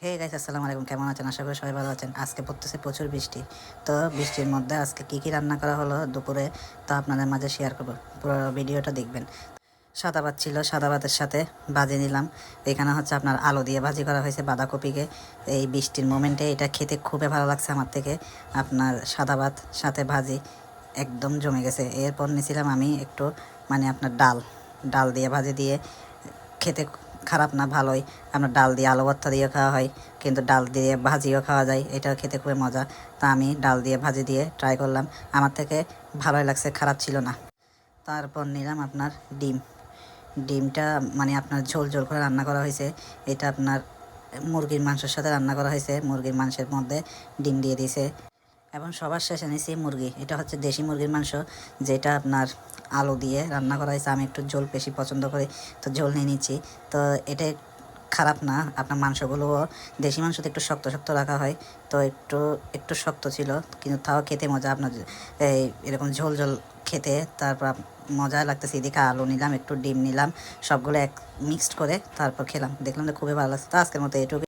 Hey guys, আসসালামু আলাইকুম। কেমন আছেন? আশা করি সবাই ভালো আছেন। আজকে পড়তেছে প্রচুর বৃষ্টি। তো বৃষ্টির মধ্যে আজকে কি রান্না করা হলো দুপুরে, তা আপনাদের মাঝে শেয়ার করবো। পুরো ভিডিওটা দেখবেন। সাদা ভাত ছিল, সাদা ভাতের সাথে ভাজি নিলাম। এখানে হচ্ছে আপনার আলু দিয়ে ভাজি করা হয়েছে বাঁধাকপিকে। এই বৃষ্টির মোমেন্টে এটা খেতে খুবই ভালো লাগছে আমার থেকে। আপনার সাদা ভাত সাথে ভাজি একদম জমে গেছে। এরপর নিয়েছিলাম আমি একটু আপনার ডাল ডাল দিয়ে ভাজি দিয়ে খেতে খারাপ না, ভালোই। আপনার ডাল দিয়ে আলু ভর্তা দিয়ে খাওয়া হয়, কিন্তু ডাল দিয়ে ভাজিও খাওয়া যায়, এটা খেতে খুবই মজা। তা আমি ডাল দিয়ে ভাজি দিয়ে ট্রাই করলাম, আমার থেকে ভালোই লাগছে, খারাপ ছিল না। তারপর নিলাম আপনার ডিম। ডিমটা আপনার ঝোল ঝোল করে রান্না করা হয়েছে। এটা আপনার মুরগির মাংসের সাথে রান্না করা হয়েছে। মুরগির মাংসের মধ্যে ডিম দিয়ে দিয়েছে। এবং সবার শেষে নিয়েছি মুরগি। এটা হচ্ছে দেশি মুরগির মাংস, যেটা আপনার আলু দিয়ে রান্না করা হয়েছে। আমি একটু ঝোল বেশি পছন্দ করি, তো ঝোল নিয়ে নিচ্ছি। তো এটা খারাপ না। আপনার মাংসগুলোও দেশি মাংসতে একটু শক্ত শক্ত রাখা হয়, তো একটু একটু শক্ত ছিল, কিন্তু তাও খেতে মজা। আপনার এই এরকম ঝোল ঝোল খেতে তারপর মজা লাগতেছে। এদিকে আলু নিলাম, একটু ডিম নিলাম, সবগুলো এক মিক্সড করে তারপর খেলাম। দেখলাম যে খুবই ভালো লাগছে। তো আজকের মতো এটুকু।